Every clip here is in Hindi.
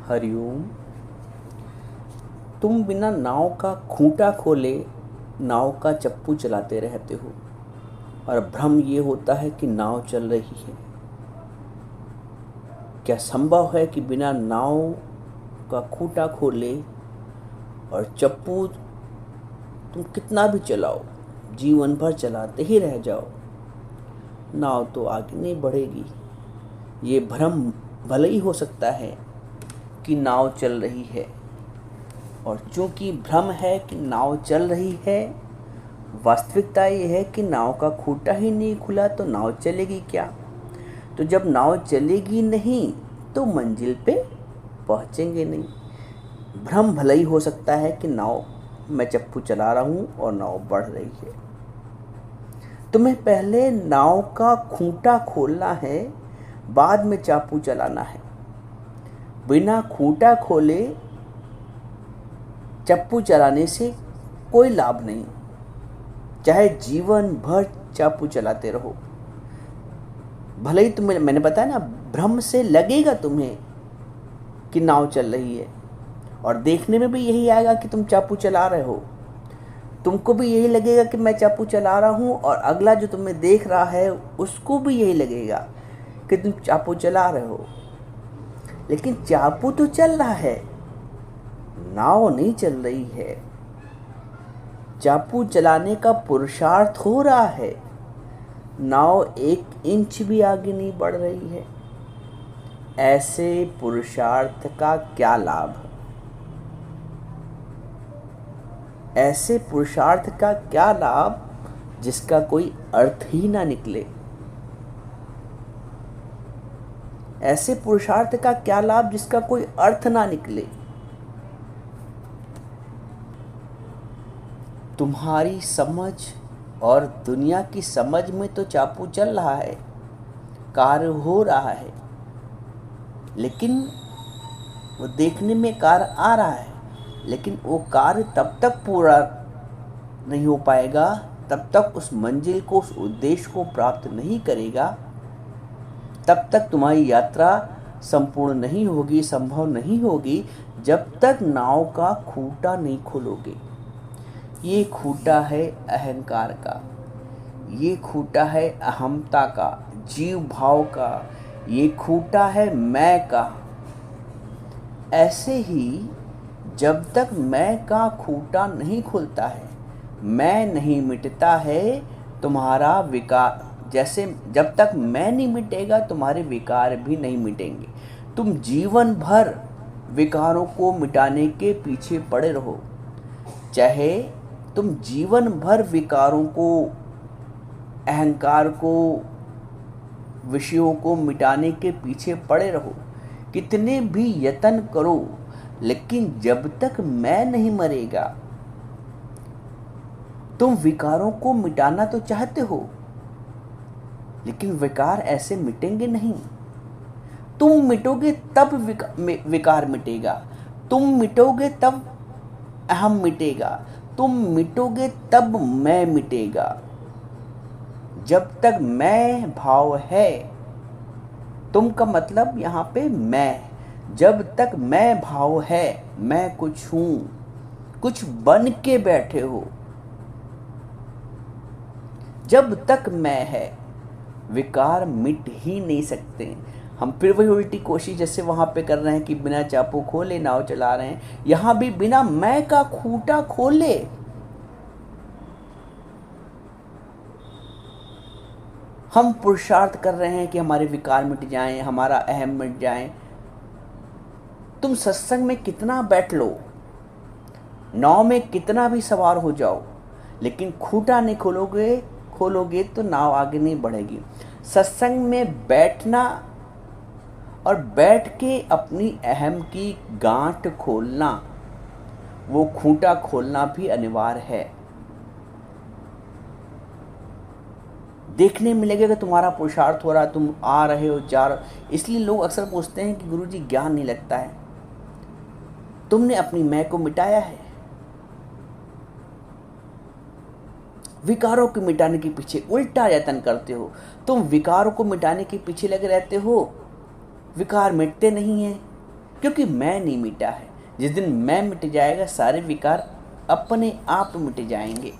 हरिओम। तुम बिना नाव का खूंटा खोले नाव का चप्पू चलाते रहते हो और भ्रम ये होता है कि नाव चल रही है। क्या संभव है कि बिना नाव का खूंटा खोले और चप्पू तुम कितना भी चलाओ, जीवन भर चलाते ही रह जाओ, नाव तो आगे नहीं बढ़ेगी। ये भ्रम भले ही हो सकता है कि नाव चल रही है, और चूंकि भ्रम है कि नाव चल रही है, वास्तविकता ये है कि नाव का खूंटा ही नहीं खुला तो नाव चलेगी क्या। तो जब नाव चलेगी नहीं तो मंजिल पे पहुंचेंगे नहीं। भ्रम भले ही हो सकता है कि नाव मैं चप्पू चला रहा हूँ और नाव बढ़ रही है। तुम्हें पहले नाव का खूंटा खोलना है, बाद में चापू चलाना है। बिना खूंटा खोले चप्पू चलाने से कोई लाभ नहीं, चाहे जीवन भर चापू चलाते रहो। भले ही तुम्हें, मैंने बताया ना, भ्रम से लगेगा तुम्हें कि नाव चल रही है, और देखने में भी यही आएगा कि तुम चापू चला रहे हो। तुमको भी यही लगेगा कि मैं चापू चला रहा हूँ, और अगला जो तुम्हें देख रहा है उसको भी यही लगेगा कि तुम चापू चला रहे हो। लेकिन चापू तो चल रहा है, नाव नहीं चल रही है। चापू चलाने का पुरुषार्थ हो रहा है, नाव 1 इंच भी आगे नहीं बढ़ रही है। ऐसे पुरुषार्थ का क्या लाभ? ऐसे पुरुषार्थ का क्या लाभ जिसका कोई अर्थ ही ना निकले? ऐसे पुरुषार्थ का क्या लाभ जिसका कोई अर्थ ना निकले? तुम्हारी समझ और दुनिया की समझ में तो चापू चल रहा है, कार्य हो रहा है, लेकिन वो देखने में कार्य आ रहा है, लेकिन वो कार्य तब तक पूरा नहीं हो पाएगा, तब तक उस मंजिल को, उस उद्देश्य को प्राप्त नहीं करेगा, तब तक तुम्हारी यात्रा संपूर्ण नहीं होगी, संभव नहीं होगी, जब तक नाव का खूंटा नहीं खोलोगे। ये खूंटा है अहंकार का, ये खूंटा है अहमता का, जीव भाव का, ये खूंटा है मैं का। ऐसे ही जब तक मैं का खूंटा नहीं खुलता है, मैं नहीं मिटता है, तुम्हारा विकार, जैसे जब तक मैं नहीं मिटेगा तुम्हारे विकार भी नहीं मिटेंगे। तुम जीवन भर विकारों को मिटाने के पीछे पड़े रहो, चाहे तुम जीवन भर विकारों को, अहंकार को, विषयों को मिटाने के पीछे पड़े रहो, कितने भी यत्न करो, लेकिन जब तक मैं नहीं मरेगा, तुम विकारों को मिटाना तो चाहते हो, लेकिन विकार ऐसे मिटेंगे नहीं। तुम मिटोगे तब विकार मिटेगा, तुम मिटोगे तब अहम मिटेगा, तुम मिटोगे तब मैं मिटेगा। जब तक मैं भाव है, तुम का मतलब यहाँ पे मैं, जब तक मैं भाव है, मैं कुछ हूँ, कुछ बन के बैठे हो, जब तक मैं है विकार मिट ही नहीं सकते। हम फिर वही उल्टी कोशिश जैसे वहां पे कर रहे हैं कि बिना चापू खोले नाव चला रहे हैं, यहां भी बिना मैं का खूंटा खोले हम पुरुषार्थ कर रहे हैं कि हमारे विकार मिट जाएं, हमारा अहम मिट जाए। तुम सत्संग में कितना बैठ लो, नाव में कितना भी सवार हो जाओ, लेकिन खूंटा नहीं खोलोगे तो नाव आगे नहीं बढ़ेगी। सत्संग में बैठना और बैठ के अपनी अहम की गांठ खोलना, वो खूंटा खोलना भी अनिवार्य है। देखने में लगेगा तुम्हारा पुरुषार्थ हो रहा, तुम आ रहे हो, जा रहे हो। इसलिए लोग अक्सर पूछते हैं कि गुरुजी ज्ञान नहीं लगता है। तुमने अपनी मैं को मिटाया है, विकारों को मिटाने के पीछे उल्टा यत्न करते हो। तुम विकारों को मिटाने के पीछे लगे रहते हो, विकार मिटते नहीं हैं। क्योंकि मैं नहीं मिटा है। जिस दिन मैं मिट जाएगा सारे विकार अपने आप मिट जाएंगे।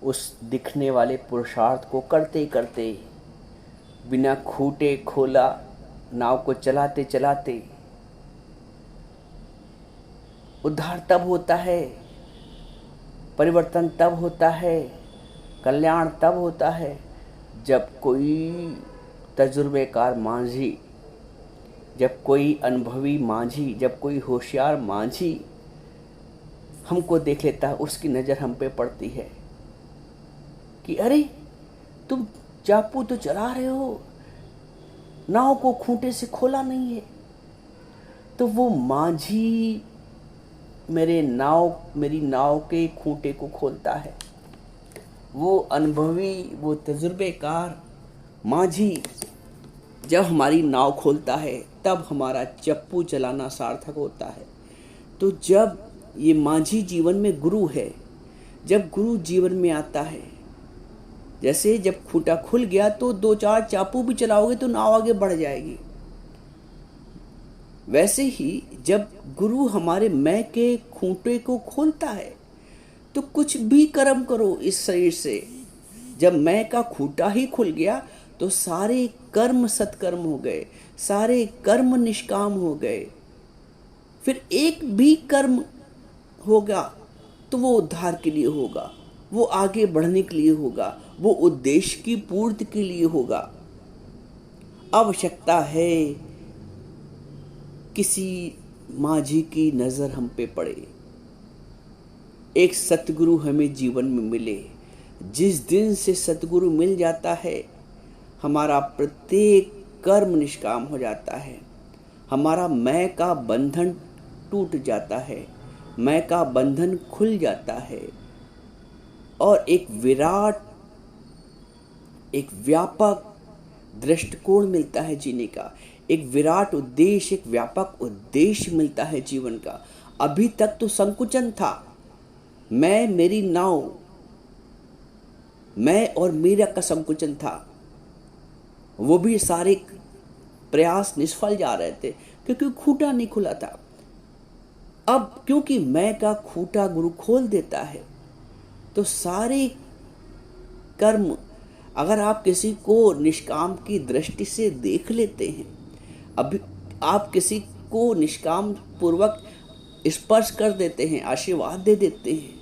उस दिखने वाले पुरुषार्थ को करते करते, बिना खूंटे खोला नाव को चलाते चलाते, उद्धार तब होता है, परिवर्तन तब होता है, कल्याण तब होता है जब कोई तजुर्बेकार मांझी, जब कोई अनुभवी मांझी, जब कोई होशियार मांझी हमको देख लेता है। उसकी नज़र हम पे पड़ती है कि अरे तुम चापू तो चला रहे हो, नाव को खूंटे से खोला नहीं है। तो वो मांझी मेरी नाव के खूंटे को खोलता है। वो अनुभवी, वो तजुर्बेकार मांझी जब हमारी नाव खोलता है तब हमारा चप्पू चलाना सार्थक होता है। तो जब ये मांझी जीवन में गुरु है, जब गुरु जीवन में आता है, जैसे जब खूंटा खुल गया तो 2-4 चापू भी चलाओगे तो नाव आगे बढ़ जाएगी। वैसे ही जब गुरु हमारे मैं के खूंटे को खोलता है तो कुछ भी कर्म करो इस शरीर से। जब मैं का खूंटा ही खुल गया तो सारे कर्म सत्कर्म हो गए, सारे कर्म निष्काम हो गए। फिर एक भी कर्म होगा तो वो उद्धार के लिए होगा, वो आगे बढ़ने के लिए होगा, वो उद्देश्य की पूर्ति के लिए होगा। आवश्यकता है किसी मांझी की नज़र हम पे पड़े, एक सतगुरु हमें जीवन में मिले। जिस दिन से सतगुरु मिल जाता है हमारा प्रत्येक कर्म निष्काम हो जाता है, हमारा मैं का बंधन टूट जाता है, मैं का बंधन खुल जाता है और एक विराट, एक व्यापक दृष्टिकोण मिलता है जीने का, एक विराट उद्देश्य, एक व्यापक उद्देश्य मिलता है जीवन का। अभी तक तो संकुचन था, मैं मेरी नाव, मैं और मेरा का संकुचन था। वो भी सारे प्रयास निष्फल जा रहे थे क्योंकि खूंटा नहीं खुला था। अब क्योंकि मैं का खूंटा गुरु खोल देता है तो सारे कर्म, अगर आप किसी को निष्काम की दृष्टि से देख लेते हैं, अभी आप किसी को निष्काम पूर्वक स्पर्श कर देते हैं, आशीर्वाद दे देते हैं,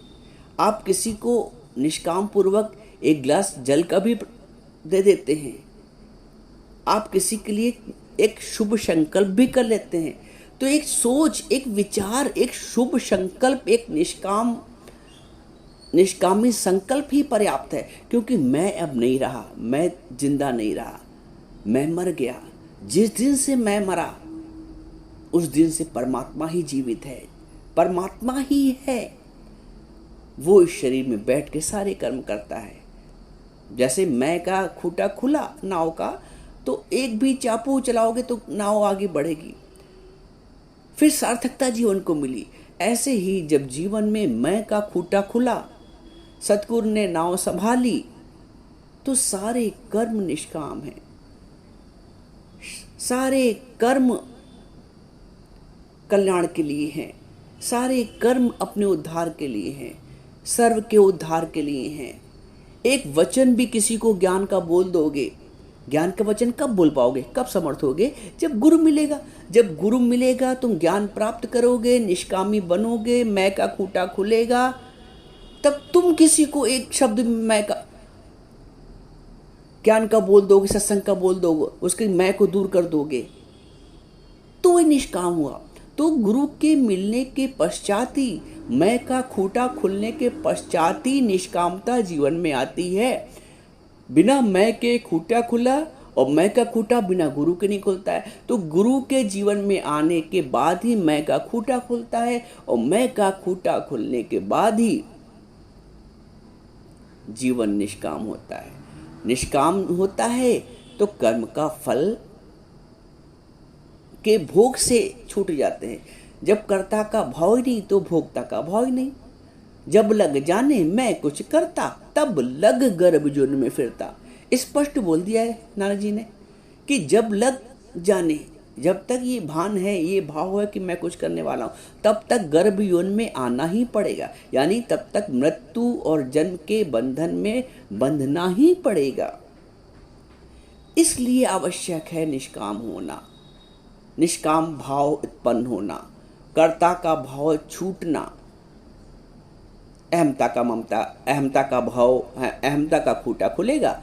आप किसी को निष्काम पूर्वक एक गिलास जल का भी दे देते हैं, आप किसी के लिए एक शुभ संकल्प भी कर लेते हैं, तो एक सोच, एक विचार, एक शुभ संकल्प, एक निष्कामी संकल्प ही पर्याप्त है। क्योंकि मैं अब नहीं रहा, मैं जिंदा नहीं रहा, मैं मर गया। जिस दिन से मैं मरा उस दिन से परमात्मा ही जीवित है, परमात्मा ही है। वो इस शरीर में बैठ के सारे कर्म करता है। जैसे मैं का खूंटा खुला नाव का तो एक भी चापू चलाओगे तो नाव आगे बढ़ेगी, फिर सार्थकता जीवन को मिली। ऐसे ही जब जीवन में मैं का खूंटा खुला, सतगुरु ने नाव संभाली तो सारे कर्म निष्काम हैं, सारे कर्म कल्याण के लिए हैं, सारे कर्म अपने उद्धार के लिए हैं, सर्व के उद्धार के लिए हैं। एक वचन भी किसी को ज्ञान का बोल दोगे, ज्ञान का वचन कब बोल पाओगे, कब समर्थ होगे? जब गुरु मिलेगा। जब गुरु मिलेगा तुम ज्ञान प्राप्त करोगे, निष्कामी बनोगे, मैं का खूंटा खुलेगा, तब तुम किसी को एक शब्द मैं का ज्ञान का बोल दोगे, सत्संग का बोल दोगे, उसके मैं को दूर कर दोगे तो वही निष्काम हुआ। तो गुरु के मिलने के पश्चात ही, मैं का खूंटा खुलने के पश्चात ही निष्कामता जीवन में आती है। बिना मैं के खूंटा खुला और मैं का खूंटा बिना गुरु के नहीं खुलता है। तो गुरु के जीवन में आने के बाद ही मैं का खूंटा खुलता है और मैं का खूंटा खुलने के बाद ही जीवन निष्काम होता है। निष्काम होता है तो कर्म का फल के भोग से छूट जाते हैं। जब कर्ता का भाव ही नहीं तो भोक्ता का भाव ही नहीं। जब लग जाने मैं कुछ करता, तब लग गर्भ जोन में फिरता। स्पष्ट बोल दिया है नारद जी ने कि जब लग जाने, जब तक ये भान है, ये भाव है कि मैं कुछ करने वाला हूँ, तब तक गर्भ यौन में आना ही पड़ेगा, यानी तब तक मृत्यु और जन्म के बंधन में बंधना ही पड़ेगा। इसलिए आवश्यक है निष्काम होना, निष्काम भाव उत्पन्न होना, कर्ता का भाव छूटना, अहमता का ममता, अहमता का भाव, अहमता का खूंटा खुलेगा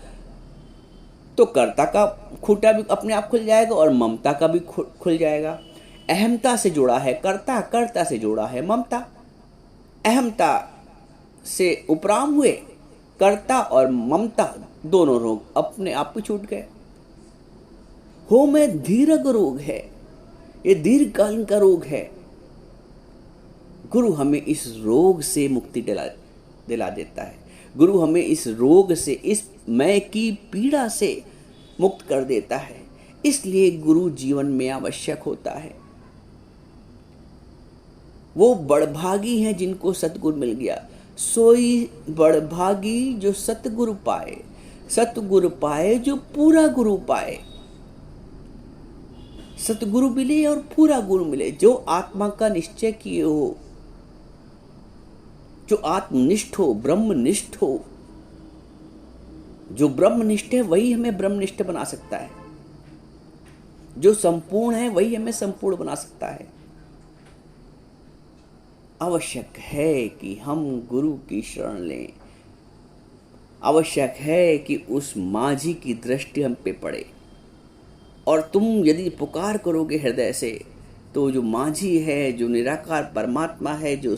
तो कर्ता का खूंटा भी अपने आप खुल जाएगा और ममता का भी खुल जाएगा। अहमता से जुड़ा है कर्ता, कर्ता से जुड़ा है ममता, अहमता से उपराम हुए कर्ता और ममता दोनों रोग अपने आप ही छूट गए। हो में दीर्घ रोग है, ये दीर्घकालीन का रोग है। गुरु हमें इस रोग से मुक्ति दिला देता है। गुरु हमें इस रोग से, इस मैं की पीड़ा से मुक्त कर देता है। इसलिए गुरु जीवन में आवश्यक होता है। वो बड़भागी हैं जिनको सतगुरु मिल गया, सोई बड़भागी जो सतगुरु पाए, सतगुरु पाए जो पूरा गुरु पाए। सतगुरु मिले और पूरा गुरु मिले, जो आत्मा का निश्चय किए हो, जो आत्मनिष्ठ हो, ब्रह्मनिष्ठ हो। जो ब्रह्मनिष्ठ है वही हमें ब्रह्मनिष्ठ बना सकता है, जो संपूर्ण है वही हमें संपूर्ण बना सकता है। आवश्यक है कि हम गुरु की शरण लें, आवश्यक है कि उस माझी की दृष्टि हम पे पड़े। और तुम यदि पुकार करोगे हृदय से, तो जो माझी है, जो निराकार परमात्मा है, जो